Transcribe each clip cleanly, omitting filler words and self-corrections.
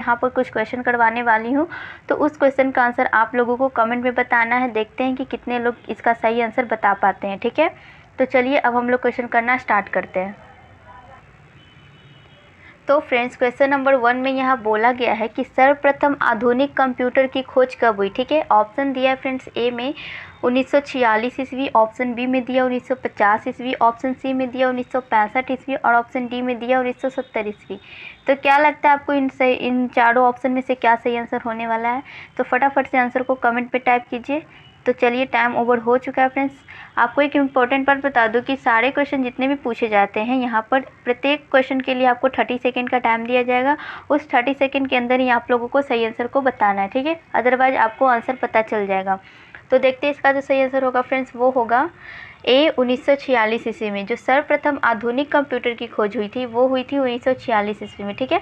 यहाँ पर कुछ क्वेश्चन करवाने वाली हूँ, तो उस क्वेश्चन का आंसर आप लोगों को कमेंट में बताना है। देखते हैं कि कितने लोग इसका सही आंसर बता पाते हैं। ठीक है, तो चलिए अब हम लोग क्वेश्चन करना स्टार्ट करते हैं। तो फ्रेंड्स, क्वेश्चन नंबर 1 में यहाँ बोला गया है कि सर्वप्रथम आधुनिक कंप्यूटर की खोज कब हुई। ठीक है, ऑप्शन दिया है फ्रेंड्स ए में 1946 ईस्वी, ऑप्शन बी में दिया 1950 ईस्वी, ऑप्शन सी में दिया 1965 ईस्वी और ऑप्शन डी में दिया 1970 ईस्वी। तो क्या लगता है आपको इन चारों ऑप्शन में से क्या सही आंसर होने वाला है? तो फटाफट से आंसर को कमेंट पे टाइप कीजिए। तो चलिए, टाइम ओवर हो चुका है फ्रेंड्स। आपको एक इम्पॉर्टेंट बात बता दूं कि सारे क्वेश्चन जितने भी पूछे जाते हैं यहाँ पर प्रत्येक क्वेश्चन के लिए आपको 30 सेकंड का टाइम दिया जाएगा। उस 30 सेकंड के अंदर ही आप लोगों को सही आंसर को बताना है। ठीक है, अदरवाइज आपको आंसर पता चल जाएगा। तो देखते हैं इसका जो सही आंसर होगा फ्रेंड्स, वो होगा ए 1946 ईस्वी में। जो सर्वप्रथम आधुनिक कंप्यूटर की खोज हुई थी वो हुई थी 1946 ईस्वी में। ठीक है,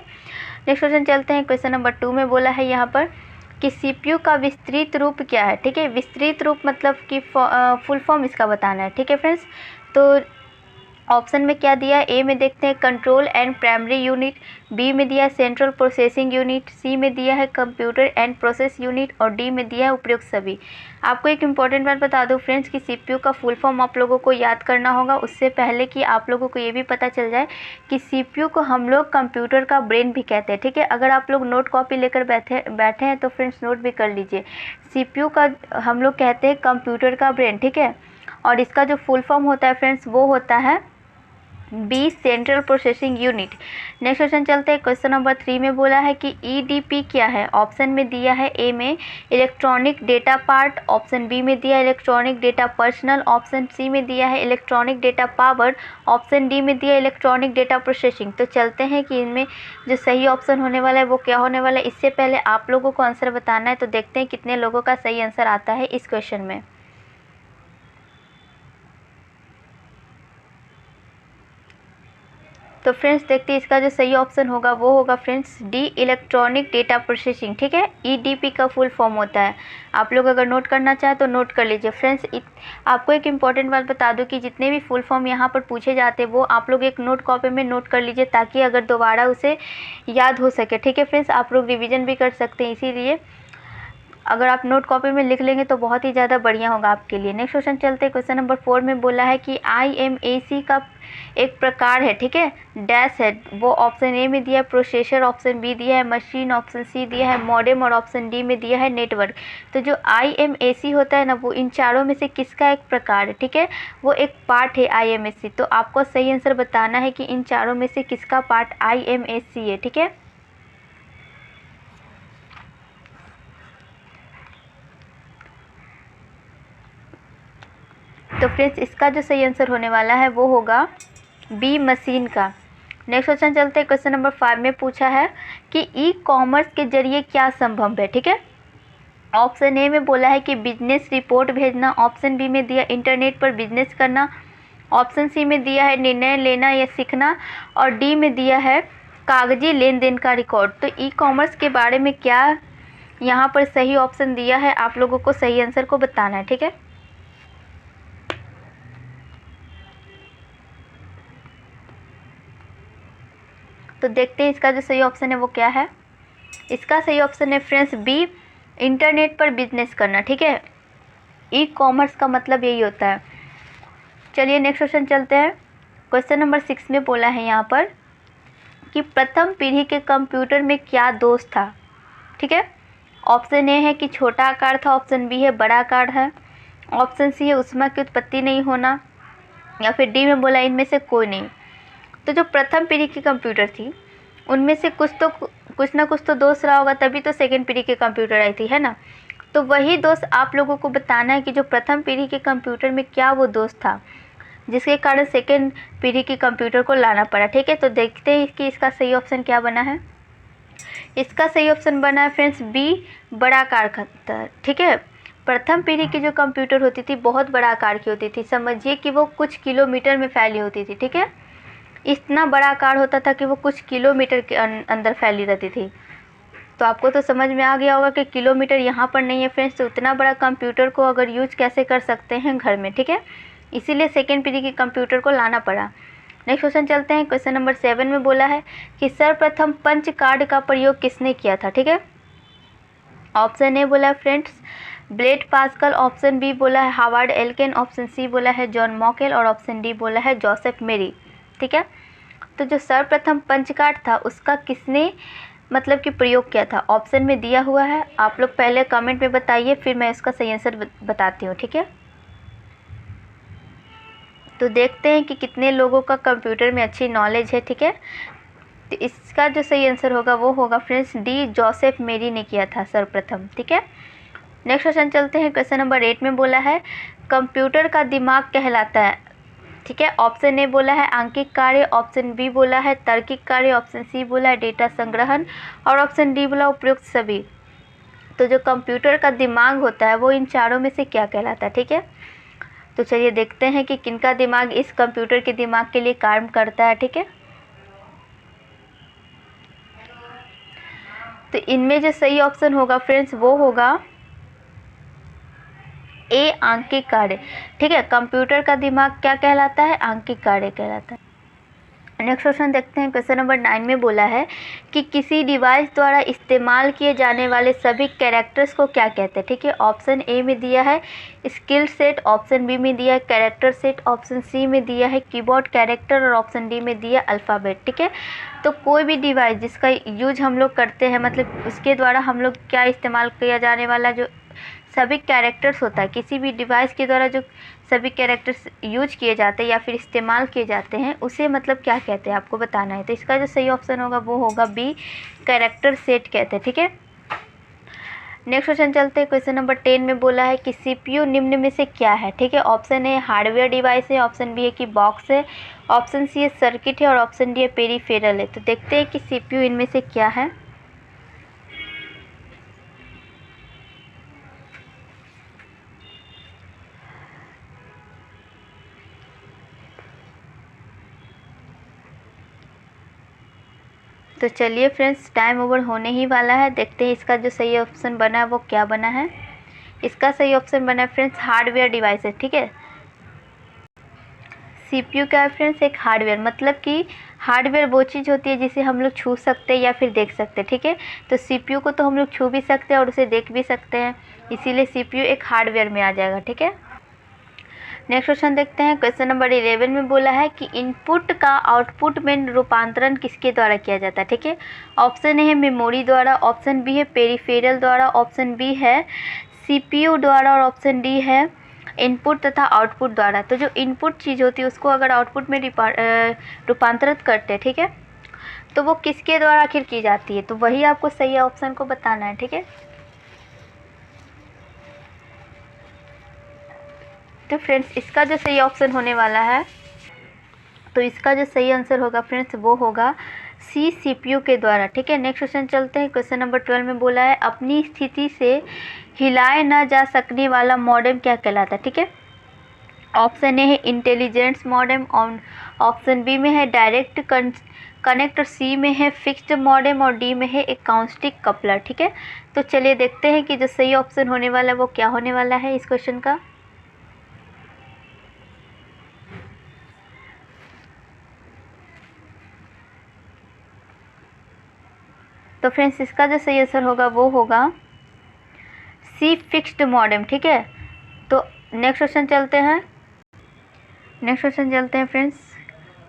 नेक्स्ट क्वेश्चन चलते हैं। क्वेश्चन नंबर 2 में बोला है यहाँ पर कि सीपीयू का विस्तृत रूप क्या है। ठीक है, विस्तृत रूप मतलब कि फुल फॉर्म इसका बताना है। ठीक है फ्रेंड्स, तो ऑप्शन में क्या दिया है? ए में देखते हैं control and primary unit, B में दिया है सेंट्रल प्रोसेसिंग यूनिट, सी में दिया है कंप्यूटर एंड प्रोसेस यूनिट और डी में दिया है उपयुक्त सभी। आपको एक इम्पॉर्टेंट बात बता दूं फ्रेंड्स कि सीपीयू का फुल फॉर्म आप लोगों को याद करना होगा उससे पहले कि आप लोगों को ये भी पता चल जाए कि सीपीयू को हम लोग कंप्यूटर का ब्रेन भी कहते हैं। ठीक है, अगर आप लोग नोट कॉपी लेकर बैठे हैं तो फ्रेंड्स नोट भी कर लीजिए। सीपीयू का हम लोग कहते हैं कंप्यूटर का ब्रेन। ठीक है, और इसका जो फुल फॉर्म होता है फ्रेंड्स वो होता है B central processing unit. Next question चलते हैं। क्वेश्चन नंबर 3 में बोला है कि ईडीपी क्या है। ऑप्शन में दिया है ए में electronic data part, option B में दिया है electronic data personal, option C में दिया है electronic data power, option D में दिया है इलेक्ट्रॉनिक डेटा प्रोसेसिंग। तो चलते हैं कि इनमें जो सही ऑप्शन होने वाला है वो क्या होने वाला है। इससे पहले आप लोगों को आंसर बताना है, तो देखते हैं कितने लोगों का सही आंसर आता है इस क्वेश्चन में। तो फ्रेंड्स देखते हैं इसका जो सही ऑप्शन होगा वो होगा friends D electronic data processing. ठीक है, ईडीपी का फुल फॉर्म होता है। आप लोग अगर नोट करना चाहें तो नोट कर लीजिए फ्रेंड्स। आपको एक इम्पॉर्टेंट बात बता दूं कि जितने भी फुल फॉर्म यहाँ पर पूछे जाते हैं वो आप लोग एक नोट कॉपी में नोट कर लीजिए ताकि अगर दोबारा उसे याद हो सके। ठीक है फ्रेंड्स, आप लोग रिविज़न भी कर सकते हैं, इसीलिए अगर आप नोट कॉपी में लिख लेंगे तो बहुत ही ज़्यादा बढ़िया होगा आपके लिए। नेक्स्ट क्वेश्चन चलते हैं। क्वेश्चन नंबर 4 में बोला है कि IMAC का एक प्रकार है। ठीक है, डैश है वो। ऑप्शन ए में दिया है प्रोसेसर, ऑप्शन बी दिया है मशीन, ऑप्शन सी दिया है मॉडेम और ऑप्शन डी में दिया है नेटवर्क। तो जो IMAC होता है ना वो इन चारों में से किसका एक प्रकार है। ठीक है, वो एक पार्ट है IMAC। तो आपको सही आंसर बताना है कि इन चारों में से किसका पार्ट IMAC है। ठीक है, तो फ्रेंड्स इसका जो सही आंसर होने वाला है वो होगा बी मशीन का। नेक्स्ट क्वेश्चन चलते हैं। क्वेश्चन नंबर 5 में पूछा है कि ई कॉमर्स के जरिए क्या संभव है। ठीक है, ऑप्शन ए में बोला है कि बिजनेस रिपोर्ट भेजना, ऑप्शन बी में दिया इंटरनेट पर बिजनेस करना, ऑप्शन सी में दिया है निर्णय लेना या सीखना और डी में दिया है कागजी लेन देन का रिकॉर्ड। तो ई कॉमर्स के बारे में क्या यहाँ पर सही ऑप्शन दिया है, आप लोगों को सही आंसर को बताना है। ठीक है, तो देखते हैं इसका जो सही ऑप्शन है वो क्या है। इसका सही ऑप्शन है फ्रेंड्स बी इंटरनेट पर बिजनेस करना। ठीक है, ई कॉमर्स का मतलब यही होता है। चलिए नेक्स्ट क्वेश्चन चलते हैं। क्वेश्चन नंबर 6 में बोला है यहाँ पर कि प्रथम पीढ़ी के कंप्यूटर में क्या दोष था। ठीक है, ऑप्शन ए है कि छोटा आकार था, ऑप्शन बी है बड़ा आकार है, ऑप्शन सी है ऊष्मा की उत्पत्ति नहीं होना या फिर डी में बोला इनमें से कोई नहीं। तो जो प्रथम पीढ़ी की कंप्यूटर थी उनमें से कुछ ना कुछ तो दोष रहा होगा, तभी तो सेकंड पीढ़ी के कंप्यूटर आई थी, है ना। तो वही दोष आप लोगों को बताना है कि जो प्रथम पीढ़ी के कंप्यूटर में क्या वो दोष था जिसके कारण सेकंड पीढ़ी के कंप्यूटर को लाना पड़ा। ठीक है, तो देखते हैं कि इसका सही ऑप्शन क्या बना है। इसका सही ऑप्शन बना है फ्रेंड्स बी बड़ा आकार का। ठीक है, प्रथम पीढ़ी की जो कंप्यूटर होती थी बहुत बड़ा आकार की होती थी, समझिए कि वो कुछ किलोमीटर में फैली होती थी। ठीक है, इतना बड़ा आकार होता था कि वो कुछ किलोमीटर के अंदर फैली रहती थी। तो आपको तो समझ में आ गया होगा कि किलोमीटर यहाँ पर नहीं है फ्रेंड्स, तो उतना बड़ा कंप्यूटर को अगर यूज कैसे कर सकते हैं घर में। ठीक है, इसीलिए सेकेंड पीढ़ी के कंप्यूटर को लाना पड़ा। नेक्स्ट क्वेश्चन चलते हैं। क्वेश्चन नंबर 7 में बोला है कि सर्वप्रथम पंच कार्ड का प्रयोग किसने किया था। ठीक है, ऑप्शन ए बोला है फ्रेंड्स ब्लेड पास्कल, ऑप्शन बी बोला है हार्वर्ड एल्केन, ऑप्शन सी बोला है जॉन मॉकेल और ऑप्शन डी बोला है जोसेफ मेरी। ठीक है, तो जो सर्वप्रथम पंच कार्ड था उसका किसने मतलब कि प्रयोग किया था, ऑप्शन में दिया हुआ है। आप लोग पहले कमेंट में बताइए, फिर मैं इसका सही आंसर बताती हूँ। ठीक है, तो देखते हैं कि कितने लोगों का कंप्यूटर में अच्छी नॉलेज है। ठीक है, तो इसका जो सही आंसर होगा वो होगा फ्रेंड्स डी, जोसेफ मेरी ने किया था सर्वप्रथम। ठीक है, नेक्स्ट क्वेश्चन चलते हैं। क्वेश्चन नंबर 8 में बोला है कंप्यूटर का दिमाग कहलाता है। ठीक है, ऑप्शन ए बोला है आंकिक कार्य, ऑप्शन बी बोला है तार्किक कार्य, ऑप्शन सी बोला है डेटा संग्रहण और ऑप्शन डी बोला उपयुक्त सभी। तो जो कंप्यूटर का दिमाग होता है वो इन चारों में से क्या कहलाता है। ठीक है, तो चलिए देखते हैं कि किनका दिमाग इस कंप्यूटर के दिमाग के लिए काम करता है। ठीक है, तो इनमें जो सही ऑप्शन होगा फ्रेंड्स वो होगा ए, आंकिक कार्य। ठीक है, कंप्यूटर का दिमाग क्या कहलाता है, आंकिक कार्य कहलाता है। नेक्स्ट क्वेश्चन देखते हैं। क्वेश्चन नंबर 9 में बोला है कि किसी डिवाइस द्वारा इस्तेमाल किए जाने वाले सभी कैरेक्टर्स को क्या कहते हैं। ठीक है, ऑप्शन ए में दिया है स्किल सेट, ऑप्शन बी में दिया है कैरेक्टर सेट, ऑप्शन सी में दिया है कीबोर्ड कैरेक्टर और ऑप्शन डी में दिया अल्फ़ाबेट। ठीक है, तो कोई भी डिवाइस जिसका यूज हम लोग करते हैं, मतलब उसके द्वारा हम लोग क्या इस्तेमाल किया जाने वाला जो सभी कैरेक्टर्स होता है, किसी भी डिवाइस के द्वारा जो सभी कैरेक्टर्स यूज किए जाते हैं या फिर इस्तेमाल किए जाते हैं उसे मतलब क्या कहते हैं आपको बताना है। तो इसका जो सही ऑप्शन होगा वो होगा बी, कैरेक्टर सेट कहते हैं। ठीक है, नेक्स्ट क्वेश्चन चलते हैं। क्वेश्चन नंबर 10 में बोला है कि सीपीयू निम्न में से क्या है। ठीक है, ऑप्शन ए हार्डवेयर डिवाइस है, ऑप्शन बी है कि बॉक्स है, ऑप्शन सी है सर्किट है और ऑप्शन डी है पेरीफेरल है। तो देखते हैं कि सीपीयू इनमें से क्या है। तो चलिए फ्रेंड्स टाइम ओवर होने ही वाला है, देखते हैं इसका जो सही ऑप्शन बना है वो क्या बना है। इसका सही ऑप्शन बना है फ्रेंड्स हार्डवेयर डिवाइस है। ठीक है, सीपीयू क्या है फ्रेंड्स, एक हार्डवेयर, मतलब कि हार्डवेयर वो चीज़ होती है जिसे हम लोग छू सकते हैं या फिर देख सकते हैं। ठीक है, तो सीपीयू को तो हम लोग छू भी सकते हैं और उसे देख भी सकते हैं, इसीलिए सीपीयू एक हार्डवेयर में आ जाएगा। ठीक है, नेक्स्ट क्वेश्चन देखते हैं। क्वेश्चन नंबर 11 में बोला है कि इनपुट का आउटपुट में रूपांतरण किसके द्वारा किया जाता है। ठीक है, ऑप्शन ए है मेमोरी द्वारा, ऑप्शन बी है पेरीफेरल द्वारा, ऑप्शन बी है सीपीयू द्वारा और ऑप्शन डी है इनपुट तथा आउटपुट द्वारा। तो जो इनपुट चीज़ होती है उसको अगर आउटपुट में रूपांतरित करते हैं, ठीक है, तो वो किसके द्वारा आखिर की जाती है, तो वही आपको सही ऑप्शन को बताना है। ठीक है, तो फ्रेंड्स इसका जो सही ऑप्शन होने वाला है, तो इसका जो सही आंसर होगा फ्रेंड्स वो होगा सी, सीपीयू के द्वारा। ठीक है, नेक्स्ट क्वेश्चन चलते हैं। क्वेश्चन नंबर 12 में बोला है अपनी स्थिति से हिलाए न जा सकने वाला मॉडेम क्या कहलाता है। ठीक है, ऑप्शन ए है इंटेलिजेंस मॉडेम, ऑप्शन बी में है डायरेक्ट कनेक्ट, सी में है फिक्स्ड मॉडेम और डी में है एकाउस्टिक कपलर। ठीक है, तो चलिए देखते हैं कि जो सही ऑप्शन होने वाला है वो क्या होने वाला है इस क्वेश्चन का। तो फ्रेंड्स इसका जो सही आंसर होगा वो होगा सी, फिक्स्ड मॉडेम। ठीक है, तो नेक्स्ट क्वेश्चन चलते हैं। फ्रेंड्स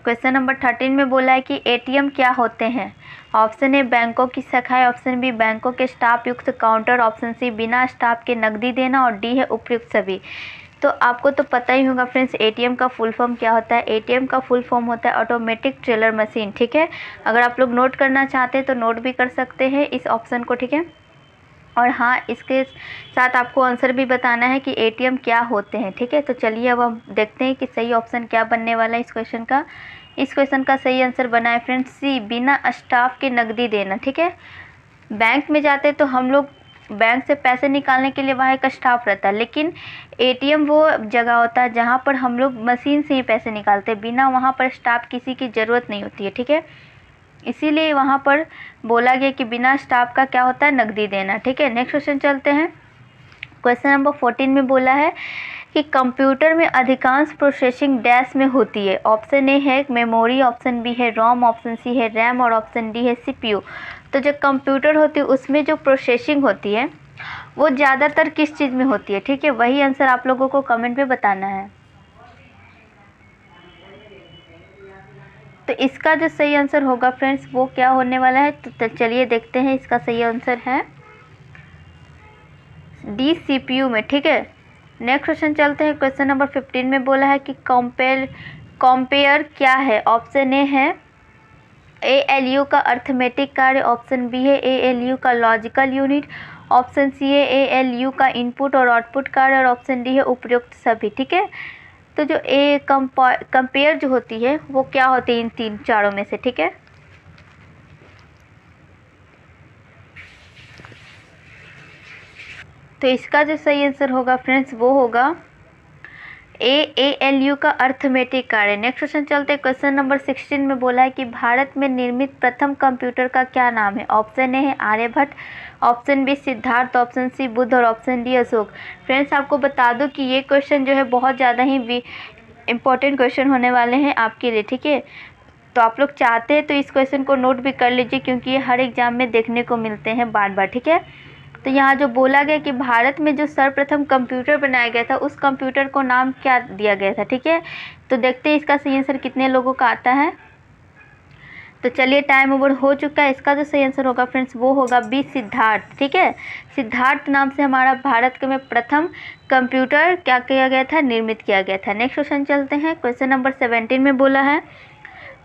क्वेश्चन नंबर 13 में बोला है कि एटीएम क्या होते हैं। ऑप्शन ए बैंकों की शाखाएं, ऑप्शन बी बैंकों के स्टाफ युक्त काउंटर, ऑप्शन सी बिना स्टाफ के नकदी देना और डी है उपयुक्त सभी। तो आपको तो पता ही होगा फ्रेंड्स एटीएम का फुल फॉर्म क्या होता है। एटीएम का फुल फॉर्म होता है ऑटोमेटिक टेलर मशीन। ठीक है, अगर आप लोग नोट करना चाहते हैं तो नोट भी कर सकते हैं इस ऑप्शन को। ठीक है, और हाँ इसके साथ आपको आंसर भी बताना है कि एटीएम क्या होते हैं। ठीक है, तो चलिए अब हम देखते हैं कि सही ऑप्शन क्या बनने वाला है इस क्वेश्चन का। इस क्वेश्चन का सही आंसर बना है फ्रेंड्स सी, बिना स्टाफ के नकदी देना। ठीक है, बैंक में जाते तो हम लोग बैंक से पैसे निकालने के लिए वहाँ एक स्टाफ रहता है, लेकिन एटीएम वो जगह होता है जहाँ पर हम लोग मशीन से ही पैसे निकालते हैं, बिना वहाँ पर स्टाफ किसी की ज़रूरत नहीं होती है। ठीक है, इसीलिए वहाँ पर बोला गया कि बिना स्टाफ का क्या होता है, नकदी देना। ठीक है, नेक्स्ट क्वेश्चन चलते हैं। क्वेश्चन नंबर 14 में बोला है कि कंप्यूटर में अधिकांश प्रोसेसिंग डैश में होती है। ऑप्शन ए है मेमोरी, ऑप्शन बी है रोम, ऑप्शन सी है रैम और ऑप्शन डी है सीपीयू। तो जो कंप्यूटर होती है उसमें जो प्रोसेसिंग होती है वो ज़्यादातर किस चीज़ में होती है, ठीक है, वही आंसर आप लोगों को कमेंट में बताना है। तो इसका जो सही आंसर होगा फ्रेंड्स वो क्या होने वाला है, तो चलिए देखते हैं। इसका सही आंसर है डी सीपीयू में, ठीक है। नेक्स्ट क्वेश्चन चलते हैं। क्वेश्चन नंबर 15 में बोला है कि कंपेयर क्या है। ऑप्शन ए है ALU का अर्थमेटिक कार्य, ऑप्शन बी है ALU का लॉजिकल यूनिट, ऑप्शन सी है ALU का इनपुट और आउटपुट कार्य और ऑप्शन डी है उपयुक्त सभी, ठीक है। तो जो कंपेयर जो होती है वो क्या होती है इन तीन चारों में से, ठीक है। तो इसका जो सही आंसर होगा फ्रेंड्स वो होगा ALU का अर्थमेटिक कार्य। नेक्स्ट क्वेश्चन चलते हैं। क्वेश्चन नंबर 16 में बोला है कि भारत में निर्मित प्रथम कंप्यूटर का क्या नाम है। ऑप्शन ए है Aryabhata, option B Siddhartha, option C Buddha और ऑप्शन डी अशोक। फ्रेंड्स आपको बता दूं कि ये क्वेश्चन जो है बहुत ज़्यादा ही इम्पोर्टेंट क्वेश्चन होने वाले हैं आपके लिए, ठीक है। तो आप लोग चाहते हैं तो इस क्वेश्चन को नोट भी कर लीजिए क्योंकि ये हर एग्जाम में देखने को मिलते हैं बार बार, ठीक है। तो यहाँ जो बोला गया कि भारत में जो सर्वप्रथम कंप्यूटर बनाया गया था उस कंप्यूटर को नाम क्या दिया गया था, ठीक है। तो देखते हैं इसका सही आंसर कितने लोगों का आता है। तो चलिए टाइम ओवर हो चुका है। इसका जो सही आंसर होगा फ्रेंड्स वो होगा बी सिद्धार्थ, ठीक है। सिद्धार्थ नाम से हमारा भारत के में प्रथम कंप्यूटर क्या किया गया था, निर्मित किया गया था। नेक्स्ट क्वेश्चन चलते हैं। क्वेश्चन नंबर 17 में बोला है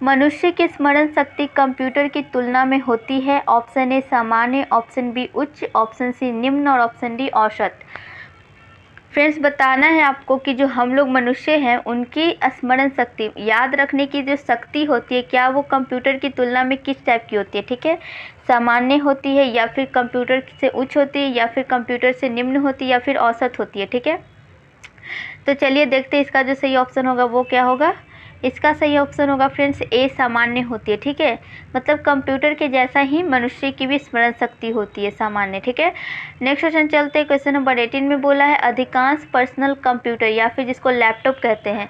मनुष्य की स्मरण शक्ति कंप्यूटर की तुलना में होती है। ऑप्शन ए सामान्य, ऑप्शन बी उच्च, ऑप्शन सी निम्न और ऑप्शन डी औसत। फ्रेंड्स बताना है आपको कि जो हम लोग मनुष्य हैं उनकी स्मरण शक्ति, याद रखने की जो शक्ति होती है, क्या वो कंप्यूटर की तुलना में किस टाइप की होती है, ठीक है। सामान्य होती है या फिर कंप्यूटर से उच्च होती है या फिर कंप्यूटर से निम्न होती है या फिर औसत होती है, ठीक है। तो चलिए देखते हैं इसका जो सही ऑप्शन होगा वो क्या होगा। इसका सही ऑप्शन होगा फ्रेंड्स ए सामान्य होती है, ठीक है। मतलब कंप्यूटर के जैसा ही मनुष्य की भी स्मरण शक्ति होती है, सामान्य, ठीक है। नेक्स्ट क्वेश्चन चलते हैं। क्वेश्चन नंबर 18 में बोला है अधिकांश पर्सनल कंप्यूटर या फिर जिसको लैपटॉप कहते हैं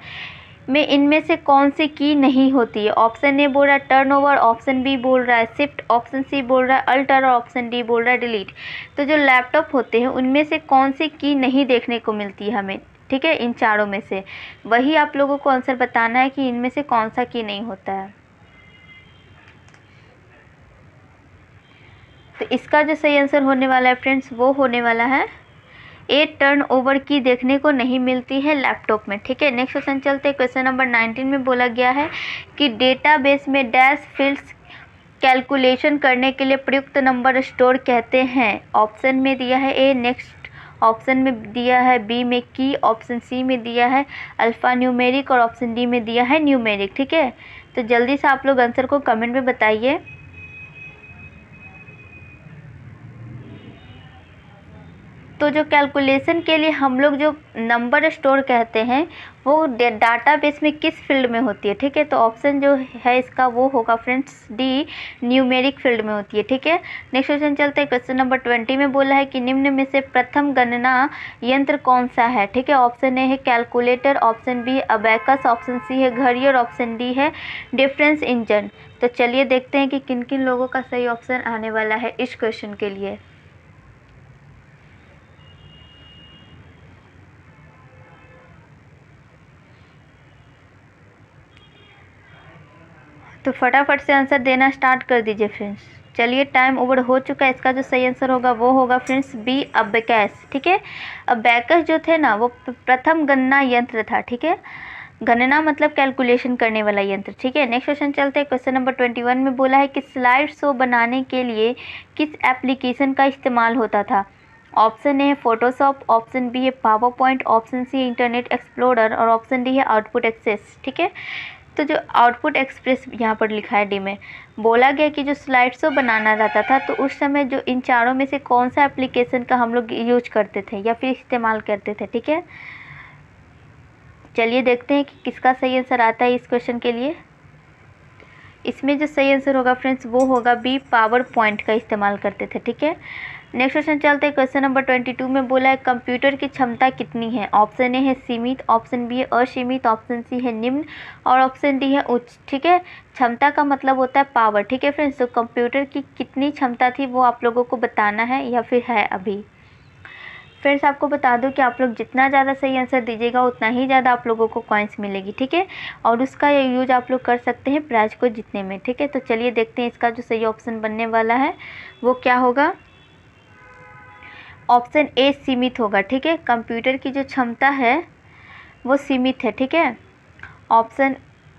में इनमें से कौन सी की नहीं होती है। ऑप्शन ए बोल रहा है टर्न ओवर, ऑप्शन बी बोल रहा है शिफ्ट, ऑप्शन सी बोल रहा है अल्टर और ऑप्शन डी बोल रहा है डिलीट। तो जो लैपटॉप होते हैं उनमें से कौन सी की नहीं देखने को मिलती है हमें, ठीक है, इन चारों में से। वही आप लोगों को आंसर बताना है कि इनमें से कौन सा की नहीं होता है। तो इसका जो सही आंसर होने वाला है फ्रेंड्स वो होने वाला है ए टर्न ओवर की देखने को नहीं मिलती है लैपटॉप में, ठीक है। नेक्स्ट क्वेश्चन चलते हैं। क्वेश्चन नंबर 19 में बोला गया है कि डेटाबेस में डैश फील्ड्स कैलकुलेशन करने के लिए प्रयुक्त नंबर स्टोर कहते हैं। ऑप्शन में दिया है ए नेक्स्ट, ऑप्शन में दिया है बी में की, ऑप्शन सी में दिया है अल्फ़ा न्यूमेरिक और ऑप्शन डी में दिया है न्यूमेरिक, ठीक है। तो जल्दी से आप लोग आंसर को कमेंट में बताइए। तो जो कैलकुलेशन के लिए हम लोग जो नंबर स्टोर कहते हैं वो डाटाबेस में किस फील्ड में होती है, ठीक है। तो ऑप्शन जो है इसका वो होगा फ्रेंड्स डी न्यूमेरिक फील्ड में होती है, ठीक है। नेक्स्ट क्वेश्चन चलते हैं। क्वेश्चन नंबर 20 में बोला है कि निम्न में से प्रथम गणना यंत्र कौन सा है, ठीक है। ऑप्शन ए है calculator, option B abacus, option C है घड़ी और ऑप्शन डी है डिफरेंस इंजन। तो चलिए देखते हैं कि किन किन लोगों का सही ऑप्शन आने वाला है इस क्वेश्चन के लिए। तो फटाफट से आंसर देना स्टार्ट कर दीजिए फ्रेंड्स। चलिए टाइम ओवर हो चुका है। इसका जो सही आंसर होगा वो होगा फ्रेंड्स बी अबैकस, ठीक है। अबैकस जो थे ना वो प्रथम गणना यंत्र था, ठीक है। गणना मतलब कैलकुलेशन करने वाला यंत्र, ठीक है। नेक्स्ट क्वेश्चन चलते हैं। क्वेश्चन नंबर 21 में बोला है कि स्लाइड शो बनाने के लिए किस एप्लीकेशन का इस्तेमाल होता था। ऑप्शन ए है फोटोशॉप, ऑप्शन बी है PowerPoint, option C Internet Explorer और ऑप्शन डी है आउटपुट एक्सेस, ठीक है। तो जो आउटपुट एक्सप्रेस यहाँ पर लिखा है डी में, बोला गया कि जो स्लाइड शो बनाना रहता था तो उस समय जो इन चारों में से कौन सा एप्लीकेशन का हम लोग यूज करते थे या फिर इस्तेमाल करते थे, ठीक है। चलिए देखते हैं कि किसका सही आंसर आता है इस क्वेश्चन के लिए। इसमें जो सही आंसर होगा फ्रेंड्स वो होगा बी पावर पॉइंट का इस्तेमाल करते थे, ठीक है। नेक्स्ट क्वेश्चन चलते हैं। क्वेश्चन नंबर 22 में बोला है कंप्यूटर की क्षमता कितनी है। ऑप्शन ए है सीमित, ऑप्शन बी है असीमित, ऑप्शन सी है निम्न और ऑप्शन डी है उच्च। ठीक है, क्षमता का मतलब होता है पावर। ठीक है फ्रेंड्स, तो कंप्यूटर की कितनी क्षमता थी वो आप लोगों को बताना है या फिर है अभी। फ्रेंड्स आपको बता दूं कि आप लोग जितना ज़्यादा सही आंसर दीजिएगा उतना ही ज़्यादा आप लोगों को कॉइन्स मिलेगी। ठीक है, और उसका यूज आप लोग कर सकते हैं प्राइज को जीतने में। ठीक है, तो चलिए देखते हैं इसका जो सही ऑप्शन बनने वाला है वो क्या होगा। ऑप्शन ए सीमित होगा। ठीक है, कंप्यूटर की जो क्षमता है वो सीमित है। ठीक है, ऑप्शन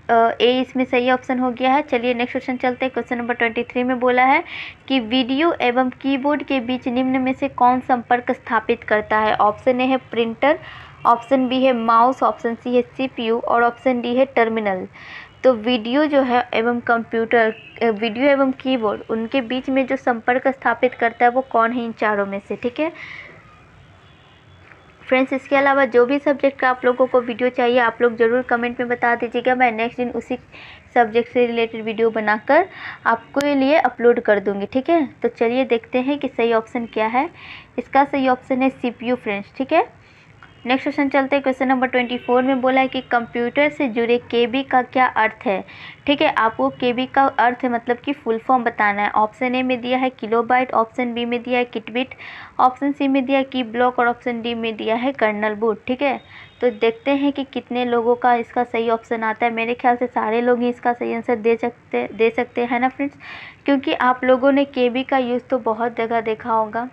ए इसमें सही ऑप्शन हो गया है। चलिए नेक्स्ट क्वेश्चन चलते हैं। क्वेश्चन नंबर 23 में बोला है कि वीडियो एवं कीबोर्ड के बीच निम्न में से कौन संपर्क स्थापित करता है। ऑप्शन ए है प्रिंटर, ऑप्शन बी है माउस, ऑप्शन सी है सीपीयू और ऑप्शन डी है टर्मिनल। तो वीडियो जो है एवं कंप्यूटर, वीडियो एवं कीबोर्ड, उनके बीच में जो संपर्क स्थापित करता है वो कौन है इन चारों में से। ठीक है फ्रेंड्स, इसके अलावा जो भी सब्जेक्ट का आप लोगों को वीडियो चाहिए आप लोग ज़रूर कमेंट में बता दीजिएगा। मैं नेक्स्ट दिन उसी सब्जेक्ट से रिलेटेड वीडियो बनाकर आपके लिए अपलोड कर दूंगी। ठीक है, तो चलिए देखते हैं कि सही ऑप्शन क्या है। इसका सही ऑप्शन है सीपीयू फ्रेंड्स। ठीक है, नेक्स्ट क्वेश्चन चलते हैं। क्वेश्चन नंबर 24 में बोला है कि कंप्यूटर से जुड़े केबी का क्या अर्थ है। ठीक है, आपको केबी का अर्थ है मतलब कि फुल फॉर्म बताना है। ऑप्शन ए में दिया है किलोबाइट, ऑप्शन बी में दिया है किटबिट, ऑप्शन सी में दिया है की ब्लॉक और ऑप्शन डी में दिया है कर्नल बूट। ठीक है, तो देखते हैं कि कितने लोगों का इसका सही ऑप्शन आता है। मेरे ख्याल से सारे लोग ही इसका सही आंसर दे सकते हैं ना फ्रेंड्स, क्योंकि आप लोगों ने केबी का यूज़ तो बहुत जगह देखा होगा।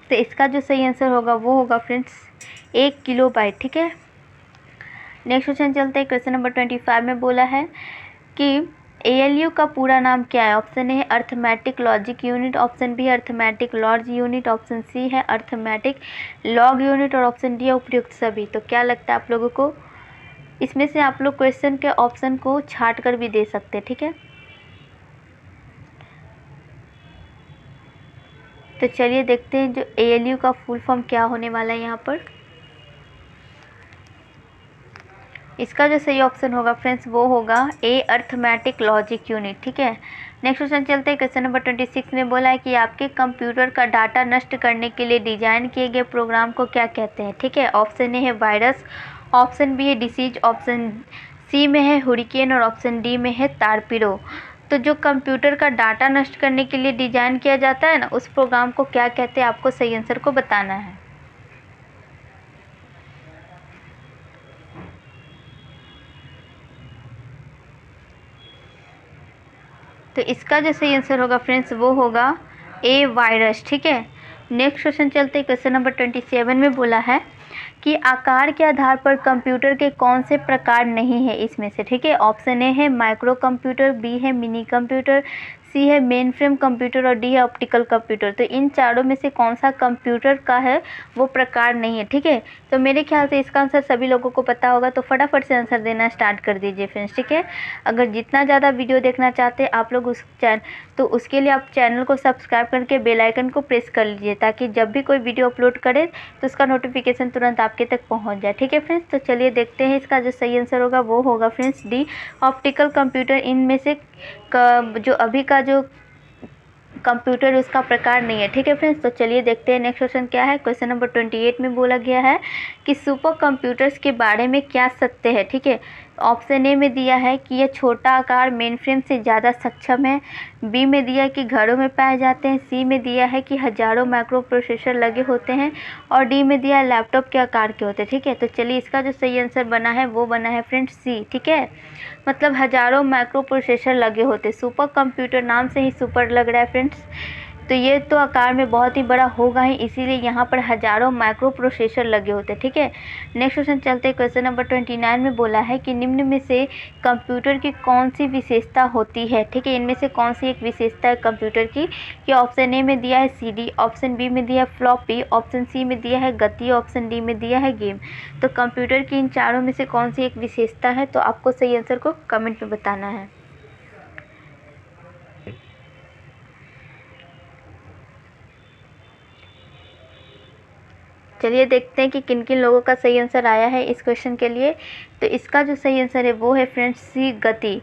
तो इसका जो सही आंसर होगा वो होगा फ्रेंड्स 1 किलोबाइट। ठीक है, नेक्स्ट क्वेश्चन चलते हैं। क्वेश्चन नंबर 25 में बोला है कि ALU का पूरा नाम क्या है। ऑप्शन ए है arithmetic logic unit, option B है arithmetic lodge unit, option C है अर्थमेटिक लॉग यूनिट और ऑप्शन डी है उपयुक्त सभी। तो क्या लगता है आप लोगों को, इसमें से आप लोग क्वेश्चन के ऑप्शन को छाट कर भी दे सकते हैं। ठीक है, तो चलिए देखते हैं जो ALU का फुल फॉर्म क्या होने वाला है यहाँ पर। इसका जो सही ऑप्शन होगा फ्रेंड्स वो होगा ए अर्थमेटिक लॉजिक यूनिट। ठीक है, नेक्स्ट क्वेश्चन चलते हैं। क्वेश्चन नंबर 26 में बोला है कि आपके कंप्यूटर का डाटा नष्ट करने के लिए डिजाइन किए गए प्रोग्राम को क्या कहते हैं। ठीक है, ऑप्शन ए है वायरस, ऑप्शन बी है डिसीज, ऑप्शन सी में है हुरिकेन और ऑप्शन डी में है तारपीरो। तो जो कंप्यूटर का डाटा नष्ट करने के लिए डिजाइन किया जाता है ना, उस प्रोग्राम को क्या कहते हैं, आपको सही आंसर को बताना है। तो इसका जो सही आंसर होगा फ्रेंड्स वो होगा ए वायरस। ठीक है, नेक्स्ट क्वेश्चन चलते हैं। क्वेश्चन नंबर 27 में बोला है कि आकार के आधार पर कंप्यूटर के कौन से प्रकार नहीं है इसमें से। ठीक है, ऑप्शन ए है माइक्रो कंप्यूटर, बी है मिनी कंप्यूटर, सी है मेन फ्रेम कंप्यूटर और डी है ऑप्टिकल कंप्यूटर। तो इन चारों में से कौन सा कंप्यूटर का है वो प्रकार नहीं है। ठीक है, तो मेरे ख्याल से इसका आंसर सभी लोगों को पता होगा, तो फटाफट से आंसर देना स्टार्ट कर दीजिए फ्रेंड्स। ठीक है, अगर जितना ज़्यादा वीडियो देखना चाहते हैं आप लोग उस तो उसके लिए आप चैनल को सब्सक्राइब करके बेल आइकन को प्रेस कर लीजिए, ताकि जब भी कोई वीडियो अपलोड करे तो उसका नोटिफिकेशन तुरंत आपके तक पहुंच जाए। ठीक है फ्रेंड्स, तो चलिए देखते हैं इसका जो सही आंसर होगा वो होगा फ्रेंड्स डी ऑप्टिकल कंप्यूटर। इनमें से जो अभी का जो कंप्यूटर उसका प्रकार नहीं है। ठीक है फ्रेंड्स, तो चलिए देखते हैं नेक्स्ट क्वेश्चन क्या है। क्वेश्चन नंबर 28 में बोला गया है कि सुपर कंप्यूटर्स के बारे में क्या सत्य है। ठीक है, ऑप्शन ए में दिया है कि यह छोटा आकार मेन फ्रेम से ज़्यादा सक्षम है, बी में दिया है कि घरों में पाए जाते हैं, सी में दिया है कि हज़ारों माइक्रो प्रोसेसर लगे होते हैं और डी में दिया है लैपटॉप के आकार के होते हैं। ठीक है, तो चलिए इसका जो सही आंसर बना है वो बना है फ्रेंड्स सी। ठीक है, मतलब हज़ारों माइक्रो प्रोसेसर लगे होते, सुपर कंप्यूटर नाम से ही सुपर लग रहा है फ्रेंड्स, तो ये तो आकार में बहुत ही बड़ा होगा ही, इसीलिए यहाँ पर हज़ारों माइक्रो प्रोसेसर लगे होते हैं। ठीक है, नेक्स्ट क्वेश्चन चलते हैं। क्वेश्चन नंबर 29 में बोला है कि निम्न में से कंप्यूटर की कौन सी विशेषता होती है। ठीक है, इनमें से कौन सी एक विशेषता है कंप्यूटर की, कि ऑप्शन ए में दिया है CD, ऑप्शन बी में दिया है फ्लॉपी, ऑप्शन सी में दिया है गति, ऑप्शन डी में दिया है गेम। तो कंप्यूटर की इन चारों में से कौन सी एक विशेषता है, तो आपको सही आंसर को कमेंट में बताना है। चलिए देखते हैं कि किन किन लोगों का सही आंसर आया है इस क्वेश्चन के लिए। तो इसका जो सही आंसर है वो है फ्रेंड्स सी गति।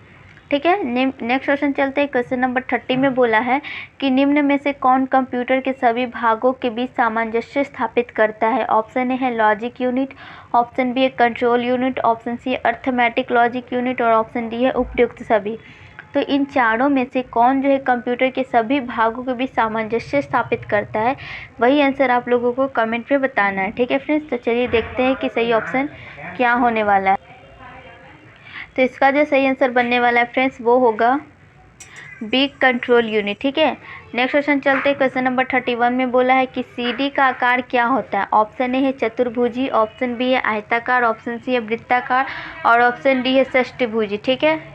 ठीक है। नेक्स्ट क्वेश्चन चलते हैं। क्वेश्चन नंबर 30 में बोला है कि निम्न में से कौन कंप्यूटर के सभी भागों के बीच सामंजस्य स्थापित करता है। ऑप्शन ए है लॉजिक यूनिट, ऑप्शन बी है कंट्रोल यूनिट, ऑप्शन सी है अर्थमेटिक लॉजिक यूनिट और ऑप्शन डी है उपयुक्त सभी। तो इन चारों में से कौन जो है कंप्यूटर के सभी भागों के बीच सामंजस्य स्थापित करता है, वही आंसर आप लोगों को कमेंट में बताना है। ठीक है फ्रेंड्स, तो चलिए देखते हैं कि सही ऑप्शन क्या होने वाला है। तो इसका जो सही आंसर बनने वाला है फ्रेंड्स वो होगा बी कंट्रोल यूनिट। ठीक है। नेक्स्ट क्वेश्चन चलते हैं। क्वेश्चन नंबर 31 में बोला है कि सीडी का आकार क्या होता है। ऑप्शन ए है चतुर्भुजी, ऑप्शन बी है आयताकार, ऑप्शन सी है वृत्ताकार और ऑप्शन डी है षष्ठभुजी। ठीक है।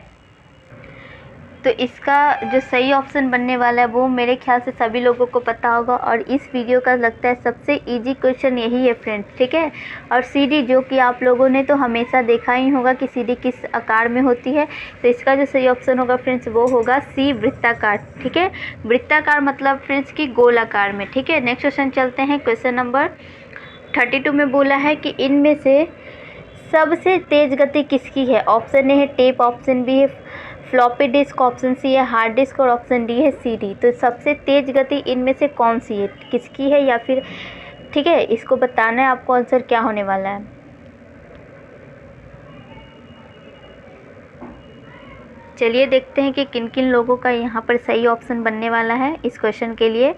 तो इसका जो सही ऑप्शन बनने वाला है वो मेरे ख्याल से सभी लोगों को पता होगा और इस वीडियो का लगता है सबसे इजी क्वेश्चन यही है फ्रेंड्स। ठीक है। और सीडी जो कि आप लोगों ने तो हमेशा देखा ही होगा कि सीडी किस आकार में होती है, तो इसका जो सही ऑप्शन होगा फ्रेंड्स वो होगा सी वृत्ताकार। ठीक है। वृत्ताकार मतलब फ्रेंड्स की गोल आकार में। ठीक है। नेक्स्ट क्वेश्चन चलते हैं। क्वेश्चन नंबर 32 में बोला है कि इनमें से सबसे तेज गति किसकी है। ऑप्शन ए है टेप, ऑप्शन बी है फ्लॉपी डिस्क, ऑप्शन सी है हार्ड डिस्क और ऑप्शन डी है सीडी। तो सबसे तेज गति इनमें से कौन सी है, किसकी है या फिर, ठीक है, इसको बताना है आपको आंसर क्या होने वाला है। चलिए देखते हैं कि किन किन लोगों का यहाँ पर सही ऑप्शन बनने वाला है इस क्वेश्चन के लिए।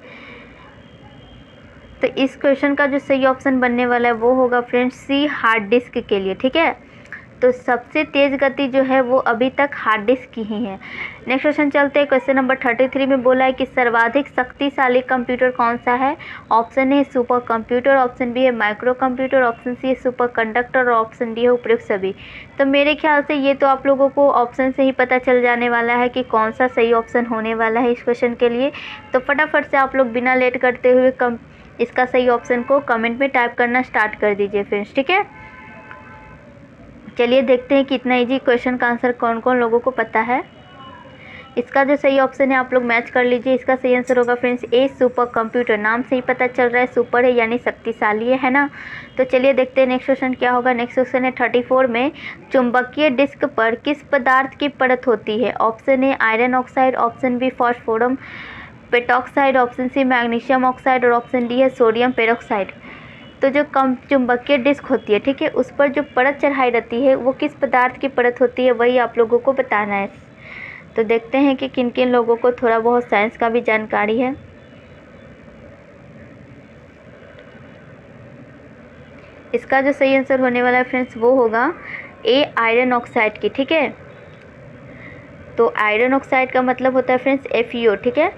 तो इस क्वेश्चन का जो सही ऑप्शन बनने वाला है वो होगा फ्रेंड्स सी हार्ड डिस्क के लिए। ठीक है। तो सबसे तेज़ गति जो है वो अभी तक हार्ड डिस्क की ही है। नेक्स्ट क्वेश्चन चलते हैं। क्वेश्चन नंबर 33 में बोला है कि सर्वाधिक शक्तिशाली कंप्यूटर कौन सा है। Option A supercomputer, option B है माइक्रो कंप्यूटर, ऑप्शन सी है सुपर कंडक्टर और ऑप्शन डी है उपयुक्त सभी। तो मेरे ख्याल से ये तो आप लोगों को ऑप्शन से ही पता चल जाने वाला है कि कौन सा सही ऑप्शन होने वाला है इस क्वेश्चन के लिए। तो फटाफट से आप लोग बिना लेट करते हुए इसका सही ऑप्शन को कमेंट में टाइप करना स्टार्ट कर दीजिए फ्रेंड्स। ठीक है। चलिए देखते हैं कि इतना इजी क्वेश्चन का आंसर कौन कौन लोगों को पता है। इसका जो सही ऑप्शन है आप लोग मैच कर लीजिए। इसका सही आंसर होगा फ्रेंड्स ए सुपर कंप्यूटर। नाम से ही पता चल रहा है सुपर है यानी शक्तिशाली है ना। तो चलिए देखते हैं नेक्स्ट क्वेश्चन क्या होगा। नेक्स्ट क्वेश्चन है 34 में चुंबकीय डिस्क पर किस पदार्थ की परत होती है। Option A iron oxide, option B phosphorus pentoxide, option C magnesium oxide और ऑप्शन डी है सोडियम पेरोक्साइड। तो जो कम चुंबकीय डिस्क होती है, ठीक है, उस पर जो परत चढ़ाई रहती है वो किस पदार्थ की परत होती है, वही आप लोगों को बताना है। तो देखते हैं कि किन किन लोगों को थोड़ा बहुत साइंस का भी जानकारी है। इसका जो सही आंसर होने वाला है फ्रेंड्स वो होगा ए आयरन ऑक्साइड की। ठीक है। तो आयरन ऑक्साइड का मतलब होता है फ्रेंड्स FeO। ठीक है।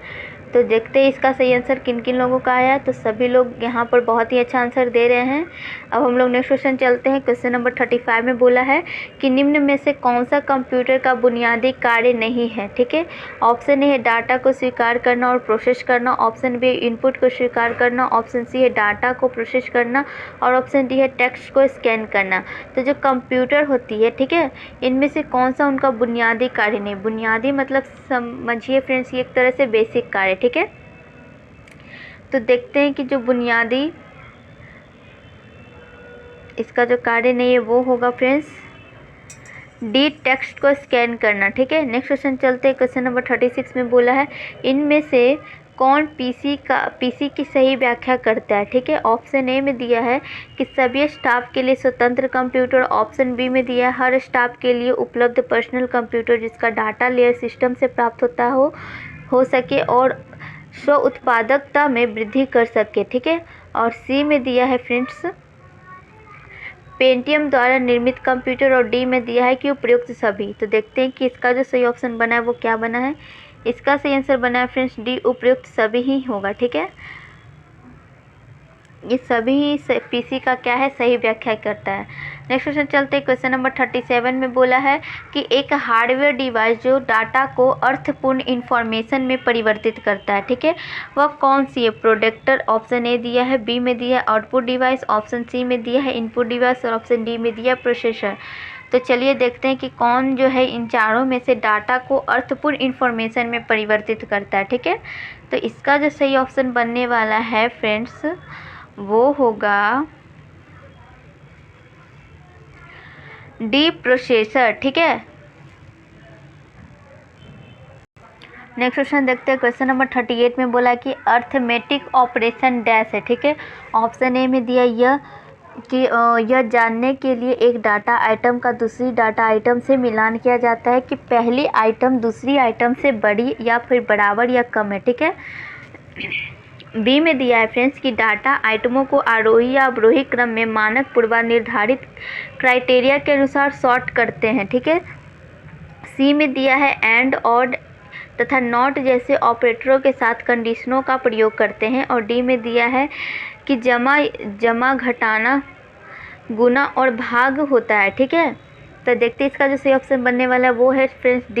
तो देखते हैं इसका सही आंसर किन किन लोगों का आया। तो सभी लोग यहाँ पर बहुत ही अच्छा आंसर दे रहे हैं। अब हम लोग नेक्स्ट क्वेश्चन चलते हैं। क्वेश्चन नंबर 35 में बोला है कि निम्न में से कौन सा कंप्यूटर का बुनियादी कार्य नहीं है। ठीक है। ऑप्शन ए है डाटा को स्वीकार करना और प्रोसेस करना, ऑप्शन बी इनपुट को स्वीकार करना, ऑप्शन सी है डाटा को प्रोसेस करना और ऑप्शन डी है टेक्स्ट को स्कैन करना। तो जो कंप्यूटर होती है, ठीक है, इनमें से कौन सा उनका बुनियादी कार्य नहीं। बुनियादी मतलब समझिए फ्रेंड्स ये एक तरह से बेसिक कार्य। ठीक है। तो देखते हैं कि जो बुनियादी इसका जो कार्य नहीं है वो होगा फ्रेंड्स डी टेक्स्ट को स्कैन करना। ठीक है। नेक्स्ट क्वेश्चन चलते हैं। क्वेश्चन नंबर 36 में बोला है इनमें से कौन पीसी की सही व्याख्या करता है। ठीक है। ऑप्शन ए में दिया है कि सभी स्टाफ के लिए स्वतंत्र कंप्यूटर, ऑप्शन बी में दिया है हर स्टाफ के लिए उपलब्ध पर्सनल कंप्यूटर जिसका डाटा लेयर सिस्टम से प्राप्त हो सके और स्व उत्पादकता में वृद्धि कर सके। ठीक है। और सी में दिया है फ्रेंड्स पेंटियम द्वारा निर्मित कंप्यूटर और डी में दिया है कि उपयुक्त सभी। तो देखते हैं कि इसका जो सही ऑप्शन बना है वो क्या बना है। इसका सही आंसर बना है फ्रेंड्स डी उपयुक्त सभी ही होगा। ठीक है। ये सभी पीसी का क्या है सही व्याख्या करता है। नेक्स्ट क्वेश्चन चलते हैं। क्वेश्चन नंबर 37 में बोला है कि एक हार्डवेयर डिवाइस जो डाटा को अर्थपूर्ण इंफॉर्मेशन में परिवर्तित करता है, ठीक है, वह कौन सी है। प्रोडक्टर ऑप्शन ए दिया है, बी में दिया है आउटपुट डिवाइस, ऑप्शन सी में दिया है इनपुट डिवाइस और ऑप्शन डी में दिया है प्रोसेसर। तो चलिए देखते हैं कि कौन जो है इन चारों में से डाटा को अर्थपूर्ण इंफॉर्मेशन में परिवर्तित करता है। ठीक है। तो इसका जो सही ऑप्शन बनने वाला है फ्रेंड्स वो होगा डी प्रोसेसर। ठीक है। नेक्स्ट क्वेश्चन देखते हैं। क्वेश्चन नंबर 38 में बोला कि अर्थमेटिक ऑपरेशन डैश है, ठीक है। ऑप्शन ए में दिया यह कि यह जानने के लिए एक डाटा आइटम का दूसरी डाटा आइटम से मिलान किया जाता है कि पहली आइटम दूसरी आइटम से बड़ी या फिर बराबर या कम है, ठीक है। बी में दिया है फ्रेंड्स कि डाटा आइटमों को आरोही या अवरोही क्रम में मानक पूर्वनिर्धारित क्राइटेरिया के अनुसार सॉर्ट करते हैं, ठीक है। सी में दिया है एंड ऑड तथा नॉट जैसे ऑपरेटरों के साथ कंडीशनों का प्रयोग करते हैं। और डी में दिया है कि जमा घटाना गुना और भाग होता है, ठीक है। तो देखते हैं इसका जो सही ऑप्शन बनने वाला है वो है फ्रेंड्स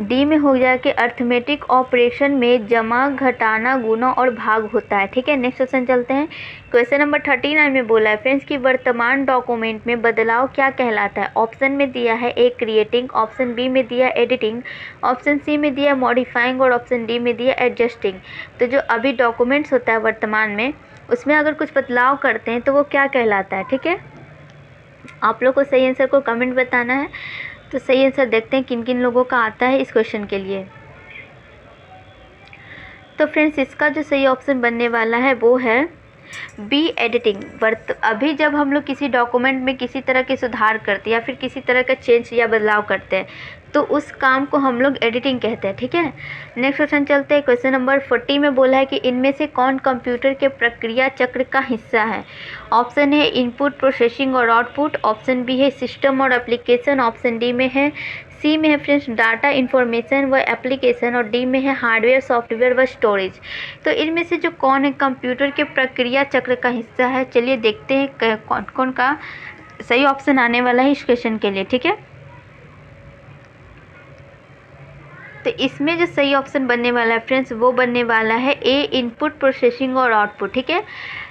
डी में हो जाए कि अर्थमेटिक ऑपरेशन में जमा घटाना गुना और भाग होता है, ठीक है। नेक्स्ट क्वेश्चन चलते हैं। क्वेश्चन नंबर 39 में बोला है फ्रेंड्स कि वर्तमान डॉक्यूमेंट में बदलाव क्या कहलाता है। ऑप्शन में दिया है ए क्रिएटिंग, ऑप्शन बी में दिया एडिटिंग, ऑप्शन सी में दिया मॉडिफाइंग और ऑप्शन डी में दिया एडजस्टिंग। तो जो अभी डॉक्यूमेंट्स होता है वर्तमान में, उसमें अगर कुछ बदलाव करते हैं तो वो क्या कहलाता है, ठीक है। आप लोग को सही आंसर को कमेंट बताना है। तो सही आंसर देखते हैं किन किन लोगों का आता है इस क्वेश्चन के लिए। तो फ्रेंड्स इसका जो सही ऑप्शन बनने वाला है वो है बी एडिटिंग। अभी जब हम लोग किसी डॉक्यूमेंट में किसी तरह के सुधार करते हैं या फिर किसी तरह का चेंज या बदलाव करते हैं तो उस काम को हम लोग एडिटिंग कहते हैं, ठीक है। नेक्स्ट क्वेश्चन चलते हैं। क्वेश्चन नंबर 40 में बोला है कि इनमें से कौन कंप्यूटर के प्रक्रिया चक्र का हिस्सा है। ऑप्शन है इनपुट प्रोसेसिंग और आउटपुट, ऑप्शन बी है सिस्टम और एप्लीकेशन, ऑप्शन डी में है सी में है फ्रेंड्स डाटा इन्फॉर्मेशन व एप्लीकेशन और डी में है हार्डवेयर सॉफ्टवेयर व स्टोरेज। तो इनमें से जो कौन है कंप्यूटर के प्रक्रिया चक्र का हिस्सा है, चलिए देखते हैं कौन कौन का सही ऑप्शन आने वाला है इस क्वेश्चन के लिए, ठीक है। तो इसमें जो सही ऑप्शन बनने वाला है फ्रेंड्स वो बनने वाला है ए इनपुट प्रोसेसिंग और आउटपुट, ठीक है।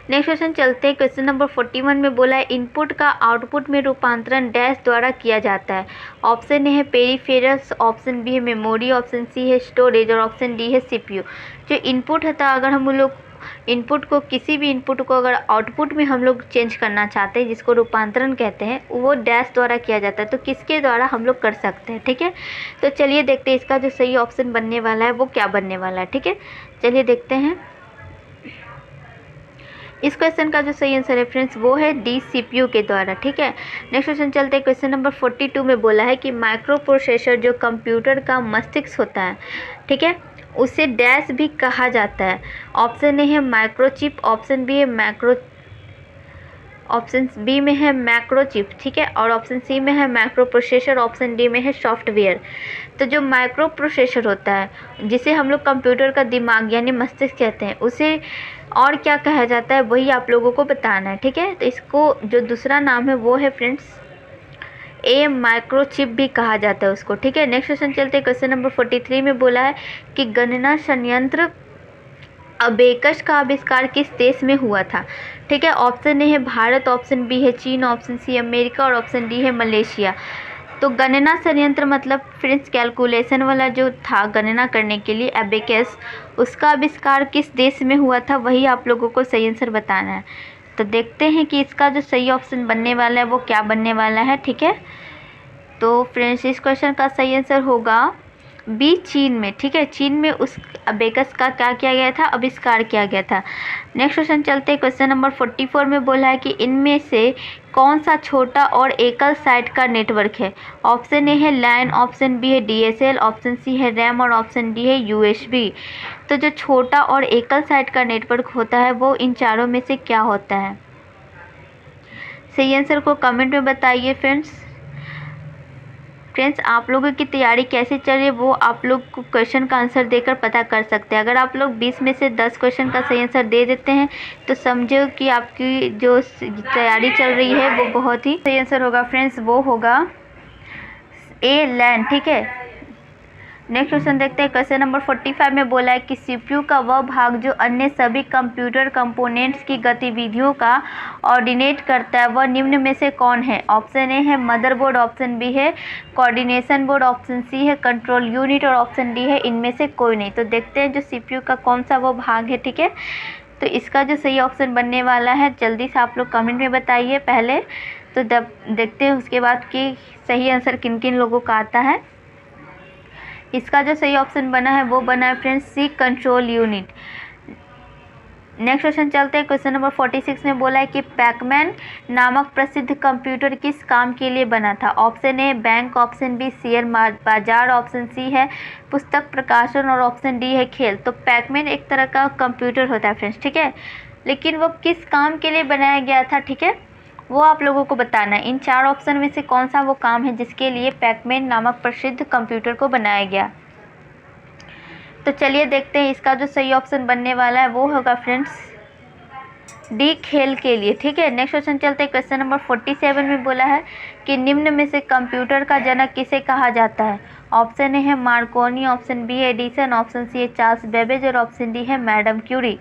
नेक्स्ट क्वेश्चन चलते हैं। क्वेश्चन नंबर 41 में बोला है इनपुट का आउटपुट में रूपांतरण डैश द्वारा किया जाता है। ऑप्शन ए है पेरिफेरल्स, ऑप्शन बी है मेमोरी, ऑप्शन सी है स्टोरेज और ऑप्शन डी है सीपीयू। जो इनपुट है, तो अगर हम लोग इनपुट को किसी भी इनपुट को अगर आउटपुट में हम लोग चेंज करना चाहते हैं जिसको रूपांतरण कहते हैं, वो डैश द्वारा किया जाता है। तो किसके द्वारा हम लोग कर सकते हैं, ठीक है। तो चलिए देखते हैं इसका जो सही ऑप्शन बनने वाला है वो क्या बनने वाला है, ठीक है। चलिए देखते हैं। इस क्वेश्चन का जो सही आंसर है फ्रेंड्स वो है डी सीपीयू के द्वारा, ठीक है। नेक्स्ट क्वेश्चन चलते हैं। क्वेश्चन नंबर 42 में बोला है कि माइक्रो प्रोसेसर जो कंप्यूटर का मस्तिष्क होता है, ठीक है, उसे डैश भी कहा जाता है। ऑप्शन ए है माइक्रोचिप, ऑप्शन बी है ऑप्शन बी में है मैक्रोचिप, ठीक है, और ऑप्शन सी में है माइक्रो प्रोसेसर, ऑप्शन डी में है सॉफ्टवेयर। तो जो माइक्रो प्रोसेसर होता है जिसे हम लोग कंप्यूटर का दिमाग यानी मस्तिष्क कहते हैं, उसे और क्या कहा जाता है वही आप लोगों को बताना है, ठीक है। तो इसको जो दूसरा नाम है वो है फ्रेंड्स ए माइक्रोचिप भी कहा जाता है उसको, ठीक है। नेक्स्ट क्वेश्चन चलते हैं। क्वेश्चन नंबर 43 में बोला है कि गणना संयंत्र अबेकस का आविष्कार किस देश में हुआ था, ठीक है। ऑप्शन ए है भारत, ऑप्शन बी है चीन, ऑप्शन सी अमेरिका और ऑप्शन डी है मलेशिया। तो गणना संयंत्र मतलब फ्रेंड्स कैलकुलेशन वाला जो था गणना करने के लिए एबेकस, उसका आविष्कार किस देश में हुआ था वही आप लोगों को सही आंसर बताना है। तो देखते हैं कि इसका जो सही ऑप्शन बनने वाला है वो क्या बनने वाला है, ठीक है। तो फ्रेंड्स इस क्वेश्चन का सही आंसर होगा बी चीन में, ठीक है। चीन में उस अबेकस का क्या किया गया था, आविष्कार किया गया था। नेक्स्ट क्वेश्चन चलते हैं। क्वेश्चन नंबर 44 में बोला है कि इनमें से कौन सा छोटा और एकल साइट का नेटवर्क है। ऑप्शन ए है लैन, ऑप्शन बी है डीएसएल, ऑप्शन सी है रैम और ऑप्शन डी है यूएसबी। तो जो छोटा और एकल साइट का नेटवर्क होता है वो इन चारों में से क्या होता है। सही आंसर को कमेंट में बताइए फ्रेंड्स। आप लोगों की तैयारी कैसे चल रही है वो आप लोग क्वेश्चन का आंसर देकर पता कर सकते हैं। अगर आप लोग 20 में से 10 क्वेश्चन का सही आंसर दे देते हैं तो समझो कि आपकी जो तैयारी चल रही है वो बहुत ही सही आंसर होगा फ्रेंड्स, वो होगा ए लैन, ठीक है। नेक्स्ट क्वेश्चन देखते हैं। क्वेश्चन नंबर 45 में बोला है कि सीपीयू का वह भाग जो अन्य सभी कंप्यूटर कंपोनेंट्स की गतिविधियों का ऑर्डिनेट करता है वह निम्न में से कौन है। ऑप्शन ए है मदरबोर्ड, ऑप्शन बी है कोऑर्डिनेशन बोर्ड, ऑप्शन सी है कंट्रोल यूनिट और ऑप्शन डी है इनमें से कोई नहीं। तो देखते हैं जो सीपीयू का कौन सा वो भाग है, ठीक है। तो इसका जो सही ऑप्शन बनने वाला है जल्दी से आप लोग कमेंट में बताइए पहले, तो देखते हैं उसके बाद कि सही आंसर किन किन लोगों का आता है। इसका जो सही ऑप्शन बना है वो बना है फ्रेंड्स सी, कंट्रोल यूनिट। नेक्स्ट क्वेश्चन चलते हैं। क्वेश्चन नंबर 46 में बोला है कि पैकमैन नामक प्रसिद्ध कंप्यूटर किस काम के लिए बना था। Option A bank, option B share बाजार, ऑप्शन सी है पुस्तक प्रकाशन और ऑप्शन डी है खेल। तो पैकमैन एक तरह का कंप्यूटर होता है फ्रेंड्स, ठीक है, लेकिन वो किस काम के लिए बनाया गया था, ठीक है, वो आप लोगों को बताना है। इन 4 ऑप्शन में से कौन सा वो काम है जिसके लिए पैकमैन नामक प्रसिद्ध कंप्यूटर को बनाया गया। तो चलिए देखते हैं। इसका जो सही ऑप्शन बनने वाला है वो होगा फ्रेंड्स डी, खेल के लिए, ठीक है। नेक्स्ट क्वेश्चन चलते हैं। क्वेश्चन नंबर 47 में बोला है कि निम्न में से कंप्यूटर का जनक किसे कहा जाता है। ऑप्शन ए है मार्कोनी, ऑप्शन बी है एडिसन, ऑप्शन सी है चार्ल्स बेबेज और ऑप्शन डी है मैडम क्यूरी।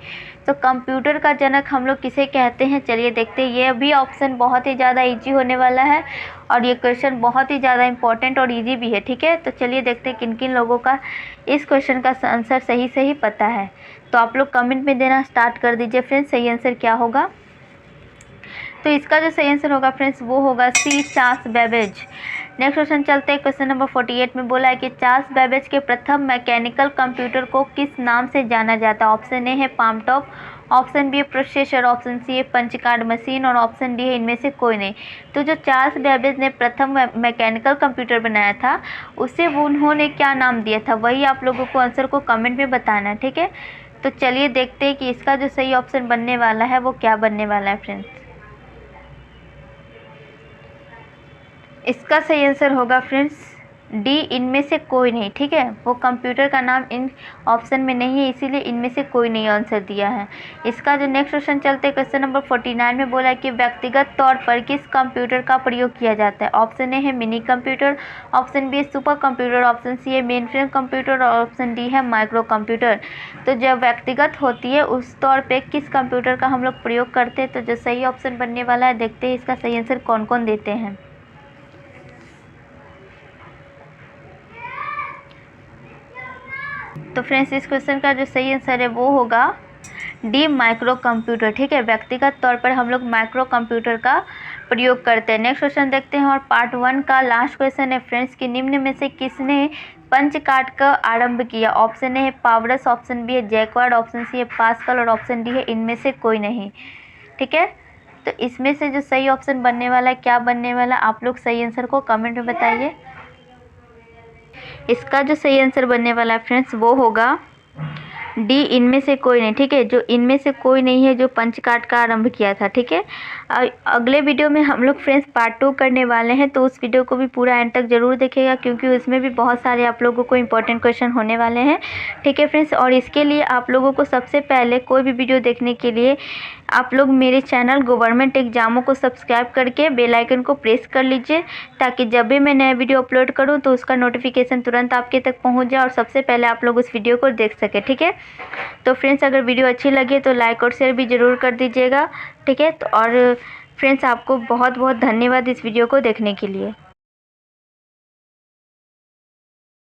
तो कंप्यूटर का जनक हम लोग किसे कहते हैं, चलिए देखते हैं। ये भी ऑप्शन बहुत ही ज़्यादा इजी होने वाला है और ये क्वेश्चन बहुत ही ज़्यादा इंपॉर्टेंट और इजी भी है, ठीक है। तो चलिए देखते हैं किन किन लोगों का इस क्वेश्चन का आंसर सही सही पता है। तो आप लोग कमेंट में देना स्टार्ट कर दीजिए फ्रेंड्स, सही आंसर क्या होगा। तो इसका जो सही आंसर होगा फ्रेंड्स वो होगा सी, चार्ल्स बेबेज। नेक्स्ट क्वेश्चन चलते हैं। क्वेश्चन नंबर 48 में बोला है कि चार्ल्स बेबेज के प्रथम मैकेनिकल कंप्यूटर को किस नाम से जाना जाता है। ऑप्शन ए है पाम टॉप, ऑप्शन बी है प्रोसेसर, ऑप्शन सी है पंच कार्ड मशीन और ऑप्शन डी है इनमें से कोई नहीं। तो जो चार्ल्स बेबेज ने प्रथम मैकेनिकल कंप्यूटर बनाया था उसे उन्होंने क्या नाम दिया था, वही आप लोगों को आंसर को कमेंट में बताना है, ठीक है। तो चलिए देखते हैं कि इसका जो सही ऑप्शन बनने वाला है वो क्या बनने वाला है फ्रेंड्स। इसका सही आंसर होगा फ्रेंड्स डी, इनमें से कोई नहीं, ठीक है। वो कंप्यूटर का नाम इन ऑप्शन में नहीं है, इसीलिए इनमें से कोई नहीं आंसर दिया है। इसका जो नेक्स्ट क्वेश्चन चलते हैं। क्वेश्चन नंबर 49 में बोला है कि व्यक्तिगत तौर पर किस कंप्यूटर का प्रयोग किया जाता है। ऑप्शन ए है मिनी कंप्यूटर, ऑप्शन बी है सुपर कंप्यूटर, ऑप्शन सी है मेन फ्रेम कंप्यूटर और ऑप्शन डी है माइक्रो कंप्यूटर। तो जब व्यक्तिगत होती है उस तौर पे किस कंप्यूटर का हम लोग प्रयोग करते हैं। तो जो सही ऑप्शन बनने वाला है, देखते हैं इसका सही आंसर कौन कौन देते हैं। तो फ्रेंड्स इस क्वेश्चन का जो सही आंसर है वो होगा डी, माइक्रो कंप्यूटर, ठीक है। व्यक्तिगत तौर पर हम लोग माइक्रो कंप्यूटर का प्रयोग करते हैं। नेक्स्ट क्वेश्चन देखते हैं और पार्ट 1 का लास्ट क्वेश्चन है फ्रेंड्स कि निम्न में से किसने पंच कार्ड का आरंभ किया। ऑप्शन ए है पावरस, ऑप्शन बी है जैकवार्ड, ऑप्शन सी है पास्कल और ऑप्शन डी है इनमें से कोई नहीं, ठीक है। तो इसमें से जो सही ऑप्शन बनने वाला है, क्या बनने वाला, आप लोग सही आंसर को कमेंट में बताइए। इसका जो सही आंसर बनने वाला है फ्रेंड्स वो होगा डी, इनमें से कोई नहीं, ठीक है। जो इनमें से कोई नहीं है जो पंच कार्ड का आरंभ किया था, ठीक है। अगले वीडियो में हम लोग फ्रेंड्स पार्ट 2 करने वाले हैं, तो उस वीडियो को भी पूरा एंड तक जरूर देखिएगा क्योंकि उसमें भी बहुत सारे आप लोगों को इंपॉर्टेंट क्वेश्चन होने वाले हैं, ठीक है फ्रेंड्स। और इसके लिए आप लोगों को सबसे पहले कोई भी वीडियो देखने के लिए आप लोग मेरे चैनल गवर्नमेंट एग्जामों को सब्सक्राइब करके बेल आइकन को प्रेस कर लीजिए ताकि जब भी मैं नया वीडियो अपलोड करूं तो उसका नोटिफिकेशन तुरंत आपके तक पहुंच जाए और सबसे पहले आप लोग उस वीडियो को देख सके, ठीक है। तो फ्रेंड्स अगर वीडियो अच्छी लगे तो लाइक और शेयर भी ज़रूर कर दीजिएगा, ठीक है। तो और फ्रेंड्स आपको बहुत बहुत धन्यवाद इस वीडियो को देखने के लिए।